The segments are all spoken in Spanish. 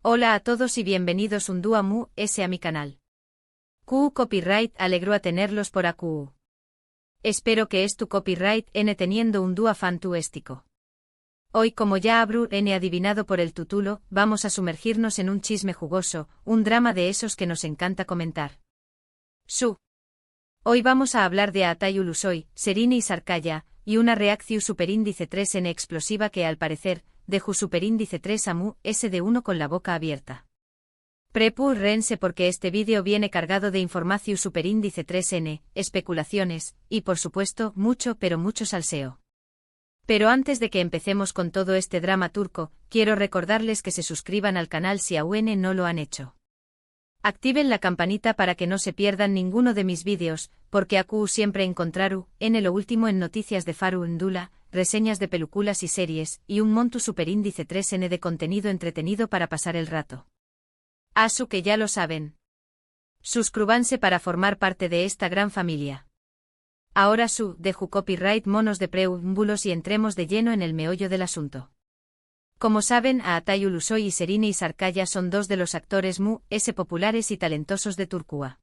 Hola a todos y bienvenidos un día más a mi canal. QU Copyright alegró a tenerlos por AQU. Espero que tu copyright n teniendo un día fantástico. Hoy, como ya habrú n adivinado por el título, vamos a sumergirnos en un chisme jugoso, un drama de esos que nos encanta comentar. Hoy vamos a hablar de Aatai Ulusoy, Serine y Sarkaya, y una reacción superíndice 3n explosiva que al parecer, dejó superíndice 3 amu, SD1 con la boca abierta. Prepúrense porque este vídeo viene cargado de información superíndice 3n, especulaciones, y por supuesto, mucho pero mucho salseo. Pero antes de que empecemos con todo este drama turco, quiero recordarles que se suscriban al canal si aún no lo han hecho. Activen la campanita para que no se pierdan ninguno de mis vídeos, porque AQU siempre encontraru, en lo último en noticias de Faru Ndula, reseñas de películas y series, y un monto superíndice 3n de contenido entretenido para pasar el rato. Asu que ya lo saben. Suscríbanse para formar parte de esta gran familia. Ahora dejo copyright monos de preámbulos y entremos de lleno en el meollo del asunto. Como saben, Aatai Ulusoy y Serine y Sarkaya son dos de los actores populares y talentosos de Turquía.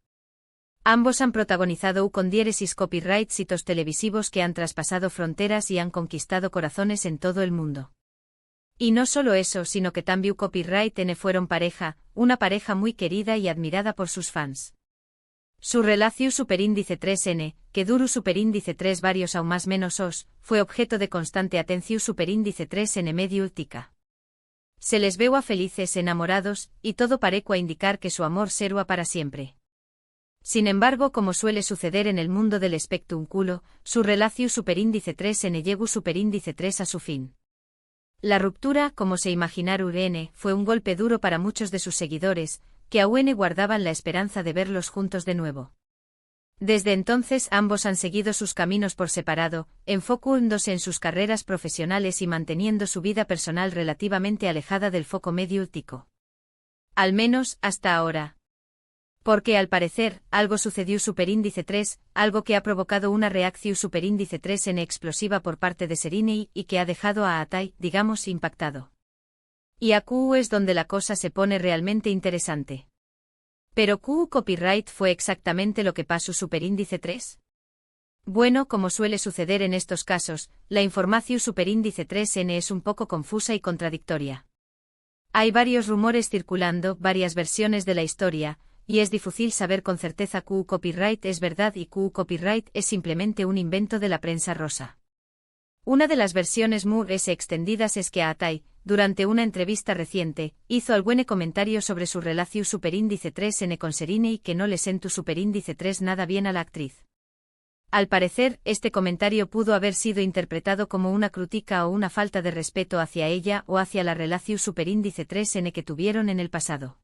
Ambos han protagonizado con diéresis copyright hitos televisivos que han traspasado fronteras y han conquistado corazones en todo el mundo. Y no solo eso, sino que también copyright n fueron pareja, una pareja muy querida y admirada por sus fans. Su relación superíndice 3n, que duru superíndice 3 varios aún más menos os, fue objeto de constante atención superíndice 3n medio ultica. Se les veo a felices enamorados, y todo parecua indicar que su amor será para siempre. Sin embargo, como suele suceder en el mundo del espectáculo, su relación superíndice 3n llegó superíndice 3 a su fin. La ruptura, como se imaginaron n, fue un golpe duro para muchos de sus seguidores, que aún guardaban la esperanza de verlos juntos de nuevo. Desde entonces ambos han seguido sus caminos por separado, enfocándose en sus carreras profesionales y manteniendo su vida personal relativamente alejada del foco mediático. Al menos, hasta ahora. Porque al parecer, algo sucedió superíndice 3, algo que ha provocado una reacción superíndice 3n explosiva por parte de Serine y que ha dejado a Aatai, digamos, impactado. Y AQU es donde la cosa se pone realmente interesante. ¿Pero QU Copyright fue exactamente lo que pasó superíndice 3? Bueno, como suele suceder en estos casos, la información superíndice 3n es un poco confusa y contradictoria. Hay varios rumores circulando, varias versiones de la historia, y es difícil saber con certeza QU Copyright es verdad y QU Copyright es simplemente un invento de la prensa rosa. Una de las versiones más extendidas es que Aatai, durante una entrevista reciente, hizo algún comentario sobre su relación superíndice 3n con Serine y que no le sentó superíndice 3 nada bien a la actriz. Al parecer, este comentario pudo haber sido interpretado como una crítica o una falta de respeto hacia ella o hacia la relación superíndice 3n que tuvieron en el pasado.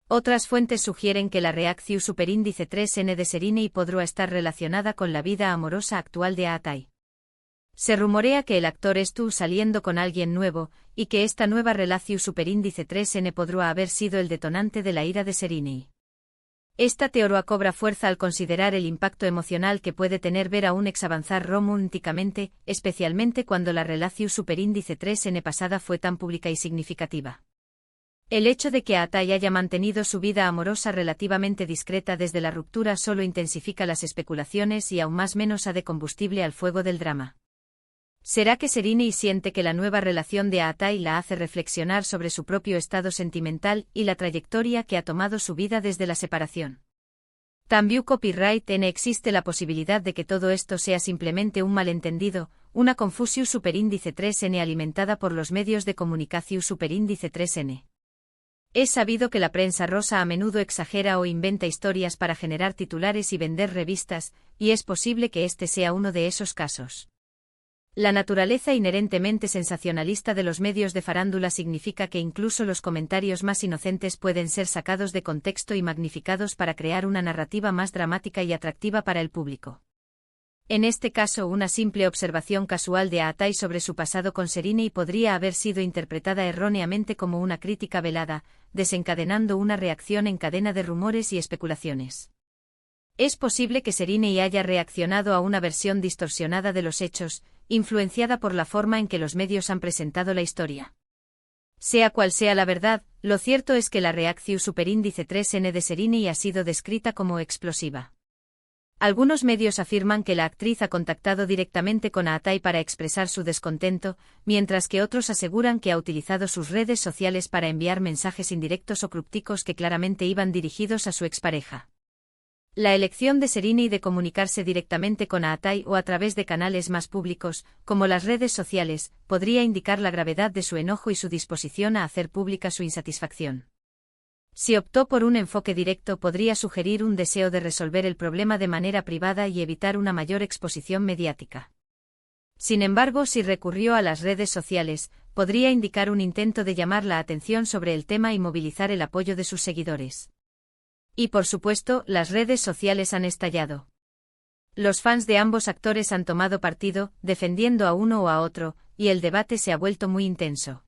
Otras fuentes sugieren que la reacción superíndice 3n de Serine podría estar relacionada con la vida amorosa actual de Aatai. Se rumorea que el actor estuvo saliendo con alguien nuevo, y que esta nueva relación superíndice 3n podría haber sido el detonante de la ira de Serine. Esta teoría cobra fuerza al considerar el impacto emocional que puede tener ver a un ex avanzar románticamente, especialmente cuando la relación superíndice 3n pasada fue tan pública y significativa. El hecho de que Aatai haya mantenido su vida amorosa relativamente discreta desde la ruptura solo intensifica las especulaciones y aún más menos de combustible al fuego del drama. ¿Será que Serine siente que la nueva relación de Aatai la hace reflexionar sobre su propio estado sentimental y la trayectoria que ha tomado su vida desde la separación? También copyright n existe la posibilidad de que todo esto sea simplemente un malentendido, una confusión superíndice 3n alimentada por los medios de comunicación superíndice 3n. Es sabido que la prensa rosa a menudo exagera o inventa historias para generar titulares y vender revistas, y es posible que este sea uno de esos casos. La naturaleza inherentemente sensacionalista de los medios de farándula significa que incluso los comentarios más inocentes pueden ser sacados de contexto y magnificados para crear una narrativa más dramática y atractiva para el público. En este caso, una simple observación casual de Aatai sobre su pasado con Serine podría haber sido interpretada erróneamente como una crítica velada, desencadenando una reacción en cadena de rumores y especulaciones. Es posible que Serine haya reaccionado a una versión distorsionada de los hechos, influenciada por la forma en que los medios han presentado la historia. Sea cual sea la verdad, lo cierto es que la reacción superíndice 3N de Serini ha sido descrita como explosiva. Algunos medios afirman que la actriz ha contactado directamente con Atai para expresar su descontento, mientras que otros aseguran que ha utilizado sus redes sociales para enviar mensajes indirectos o crípticos que claramente iban dirigidos a su expareja. La elección de Serini de comunicarse directamente con Atai o a través de canales más públicos, como las redes sociales, podría indicar la gravedad de su enojo y su disposición a hacer pública su insatisfacción. Si optó por un enfoque directo, podría sugerir un deseo de resolver el problema de manera privada y evitar una mayor exposición mediática. Sin embargo, si recurrió a las redes sociales, podría indicar un intento de llamar la atención sobre el tema y movilizar el apoyo de sus seguidores. Y por supuesto, las redes sociales han estallado. Los fans de ambos actores han tomado partido, defendiendo a uno o a otro, y el debate se ha vuelto muy intenso.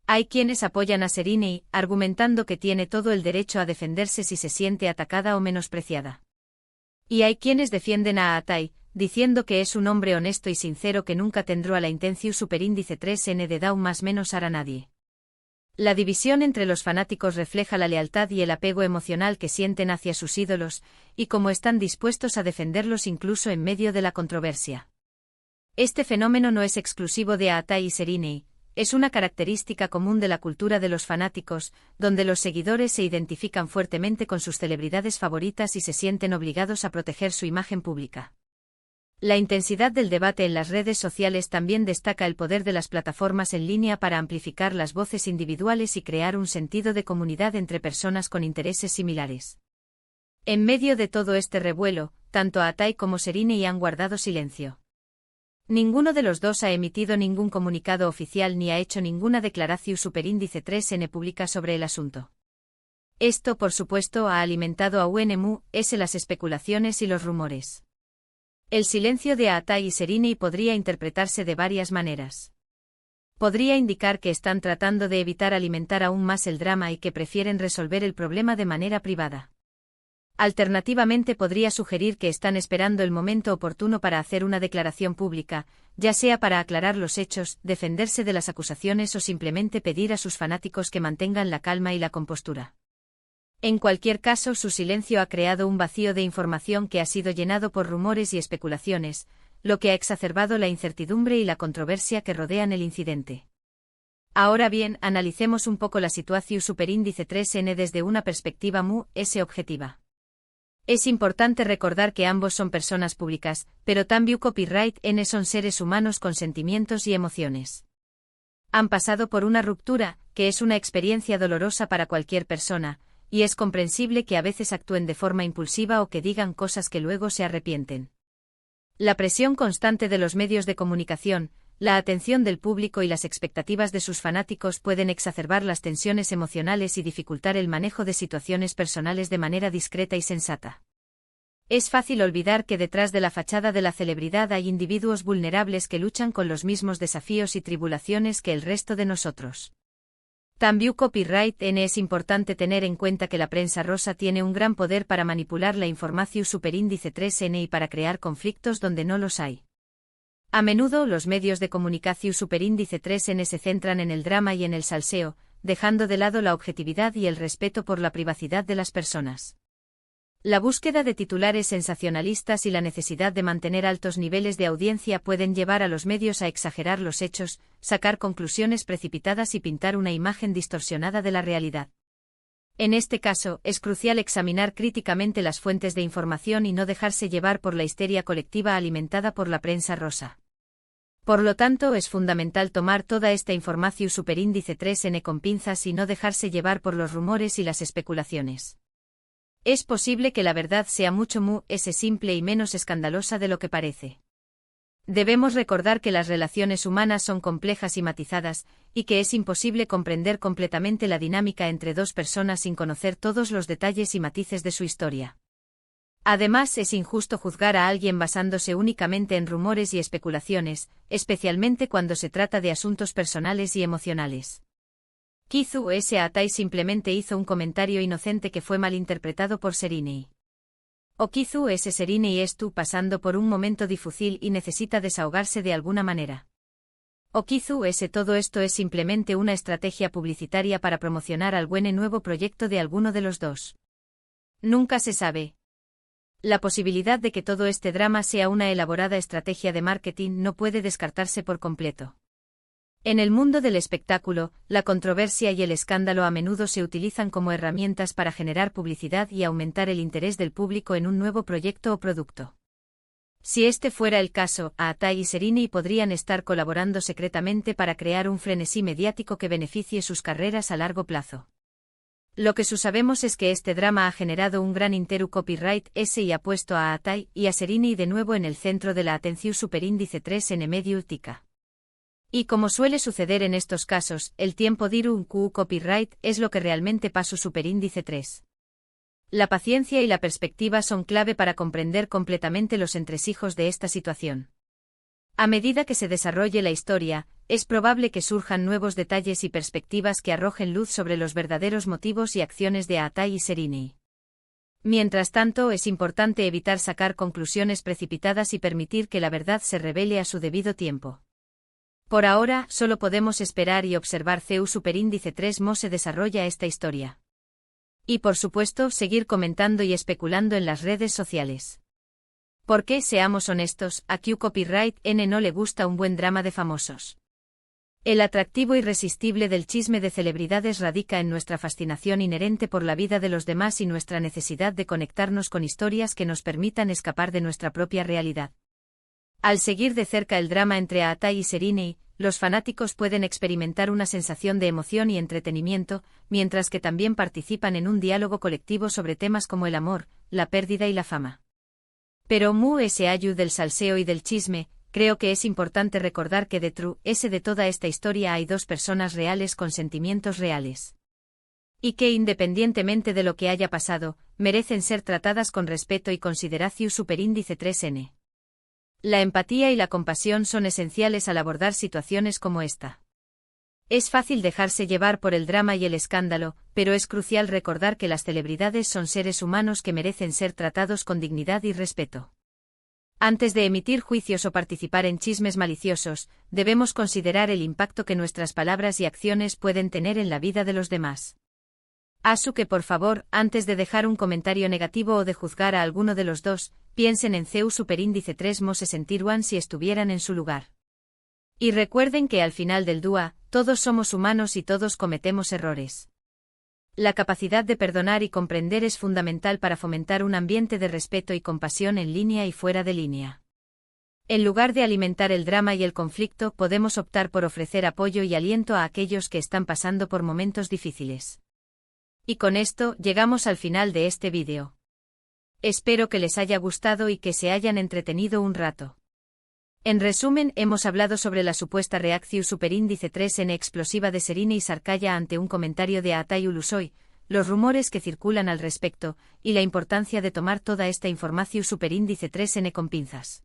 Hay quienes apoyan a Serini, argumentando que tiene todo el derecho a defenderse si se siente atacada o menospreciada. Y hay quienes defienden a Atai, diciendo que es un hombre honesto y sincero que nunca tendrá la intención superíndice 3N de Down más menos a nadie. La división entre los fanáticos refleja la lealtad y el apego emocional que sienten hacia sus ídolos, y cómo están dispuestos a defenderlos incluso en medio de la controversia. Este fenómeno no es exclusivo de Atai y Serini. Es una característica común de la cultura de los fanáticos, donde los seguidores se identifican fuertemente con sus celebridades favoritas y se sienten obligados a proteger su imagen pública. La intensidad del debate en las redes sociales también destaca el poder de las plataformas en línea para amplificar las voces individuales y crear un sentido de comunidad entre personas con intereses similares. En medio de todo este revuelo, tanto Atai como Serini han guardado silencio. Ninguno de los dos ha emitido ningún comunicado oficial ni ha hecho ninguna declaración superíndice 3N pública sobre el asunto. Esto, por supuesto, ha alimentado a UNMU-S las especulaciones y los rumores. El silencio de Atai y Serini podría interpretarse de varias maneras. Podría indicar que están tratando de evitar alimentar aún más el drama y que prefieren resolver el problema de manera privada. Alternativamente podría sugerir que están esperando el momento oportuno para hacer una declaración pública, ya sea para aclarar los hechos, defenderse de las acusaciones o simplemente pedir a sus fanáticos que mantengan la calma y la compostura. En cualquier caso, su silencio ha creado un vacío de información que ha sido llenado por rumores y especulaciones, lo que ha exacerbado la incertidumbre y la controversia que rodean el incidente. Ahora bien, analicemos un poco la situación superíndice 3N desde una perspectiva MU-S objetiva. Es importante recordar que ambos son personas públicas, pero también Copyright N son seres humanos con sentimientos y emociones. Han pasado por una ruptura, que es una experiencia dolorosa para cualquier persona, y es comprensible que a veces actúen de forma impulsiva o que digan cosas que luego se arrepienten. La presión constante de los medios de comunicación, la atención del público y las expectativas de sus fanáticos pueden exacerbar las tensiones emocionales y dificultar el manejo de situaciones personales de manera discreta y sensata. Es fácil olvidar que detrás de la fachada de la celebridad hay individuos vulnerables que luchan con los mismos desafíos y tribulaciones que el resto de nosotros. También Copyright N es importante tener en cuenta que la prensa rosa tiene un gran poder para manipular la información superíndice 3N y para crear conflictos donde no los hay. A menudo los medios de comunicación superíndice 3N se centran en el drama y en el salseo, dejando de lado la objetividad y el respeto por la privacidad de las personas. La búsqueda de titulares sensacionalistas y la necesidad de mantener altos niveles de audiencia pueden llevar a los medios a exagerar los hechos, sacar conclusiones precipitadas y pintar una imagen distorsionada de la realidad. En este caso, es crucial examinar críticamente las fuentes de información y no dejarse llevar por la histeria colectiva alimentada por la prensa rosa. Por lo tanto, es fundamental tomar toda esta información superíndice 3N con pinzas y no dejarse llevar por los rumores y las especulaciones. Es posible que la verdad sea mucho más simple y menos escandalosa de lo que parece. Debemos recordar que las relaciones humanas son complejas y matizadas, y que es imposible comprender completamente la dinámica entre dos personas sin conocer todos los detalles y matices de su historia. Además, es injusto juzgar a alguien basándose únicamente en rumores y especulaciones, especialmente cuando se trata de asuntos personales y emocionales. Kizu-S. Atai simplemente hizo un comentario inocente que fue malinterpretado por Serini. O Kizu-S. Serini estuvo pasando por un momento difícil y necesita desahogarse de alguna manera. Okizu S. Todo esto es simplemente una estrategia publicitaria para promocionar al buen nuevo proyecto de alguno de los dos. Nunca se sabe. La posibilidad de que todo este drama sea una elaborada estrategia de marketing no puede descartarse por completo. En el mundo del espectáculo, la controversia y el escándalo a menudo se utilizan como herramientas para generar publicidad y aumentar el interés del público en un nuevo proyecto o producto. Si este fuera el caso, Aatai y Serini podrían estar colaborando secretamente para crear un frenesí mediático que beneficie sus carreras a largo plazo. Lo que sabemos es que este drama ha generado un gran copyright S y ha puesto a Aatai y a Serini de nuevo en el centro de la atención superíndice 3 en medio tica. Y como suele suceder en estos casos, el tiempo dirá un copyright es lo que realmente pasa superíndice 3. La paciencia y la perspectiva son clave para comprender completamente los entresijos de esta situación. A medida que se desarrolle la historia, es probable que surjan nuevos detalles y perspectivas que arrojen luz sobre los verdaderos motivos y acciones de Aatai y Serini. Mientras tanto, es importante evitar sacar conclusiones precipitadas y permitir que la verdad se revele a su debido tiempo. Por ahora, solo podemos esperar y observar cómo superíndice 3 mo se desarrolla esta historia. Y por supuesto, seguir comentando y especulando en las redes sociales. Porque, seamos honestos, a Q Copyright N no le gusta un buen drama de famosos. El atractivo irresistible del chisme de celebridades radica en nuestra fascinación inherente por la vida de los demás y nuestra necesidad de conectarnos con historias que nos permitan escapar de nuestra propia realidad. Al seguir de cerca el drama entre Aatai y Serini, los fanáticos pueden experimentar una sensación de emoción y entretenimiento, mientras que también participan en un diálogo colectivo sobre temas como el amor, la pérdida y la fama. Pero ese ayu del salseo y del chisme, creo que es importante recordar que detrás de toda esta historia hay dos personas reales con sentimientos reales. Y que independientemente de lo que haya pasado, merecen ser tratadas con respeto y consideración superíndice 3N. La empatía y la compasión son esenciales al abordar situaciones como esta. Es fácil dejarse llevar por el drama y el escándalo, pero es crucial recordar que las celebridades son seres humanos que merecen ser tratados con dignidad y respeto. Antes de emitir juicios o participar en chismes maliciosos, debemos considerar el impacto que nuestras palabras y acciones pueden tener en la vida de los demás. Así que por favor, antes de dejar un comentario negativo o de juzgar a alguno de los dos, piensen en cómo superíndice 3 mo se sentirían si estuvieran en su lugar. Y recuerden que al final del día, todos somos humanos y todos cometemos errores. La capacidad de perdonar y comprender es fundamental para fomentar un ambiente de respeto y compasión en línea y fuera de línea. En lugar de alimentar el drama y el conflicto, podemos optar por ofrecer apoyo y aliento a aquellos que están pasando por momentos difíciles. Y con esto, llegamos al final de este vídeo. Espero que les haya gustado y que se hayan entretenido un rato. En resumen, hemos hablado sobre la supuesta reacción superíndice 3N explosiva de Serini y Sarkaya ante un comentario de Aatai Ulusoy, los rumores que circulan al respecto, y la importancia de tomar toda esta información superíndice 3N con pinzas.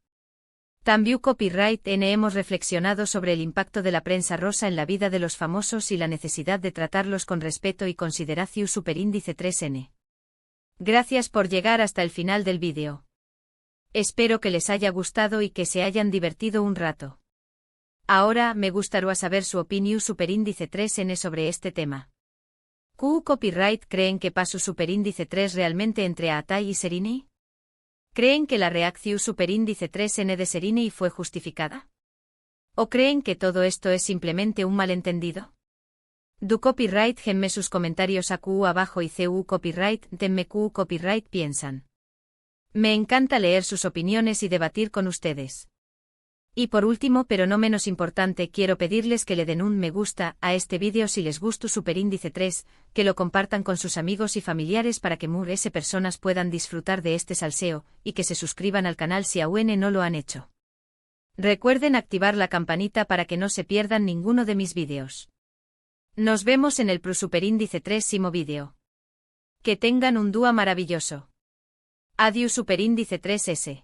También Copyright N hemos reflexionado sobre el impacto de la prensa rosa en la vida de los famosos y la necesidad de tratarlos con respeto y consideración superíndice 3N. Gracias por llegar hasta el final del vídeo. Espero que les haya gustado y que se hayan divertido un rato. Ahora me gustaría saber su opinión superíndice 3N sobre este tema. ¿Q Copyright creen que pasó superíndice 3 realmente entre Aatai y Serini? ¿Creen que la reacción superíndice 3N de Serini fue justificada? ¿O creen que todo esto es simplemente un malentendido? Du Copyright denme sus comentarios a Q abajo y CU Copyright denme Q Copyright piensan. Me encanta leer sus opiniones y debatir con ustedes. Y por último pero no menos importante quiero pedirles que le den un me gusta a este vídeo si les gustó superíndice 3, que lo compartan con sus amigos y familiares para que más personas puedan disfrutar de este salseo, y que se suscriban al canal si aún no lo han hecho. Recuerden activar la campanita para que no se pierdan ninguno de mis vídeos. Nos vemos en el superíndice 3º vídeo. Que tengan un día maravilloso. Adiós superíndice 3S.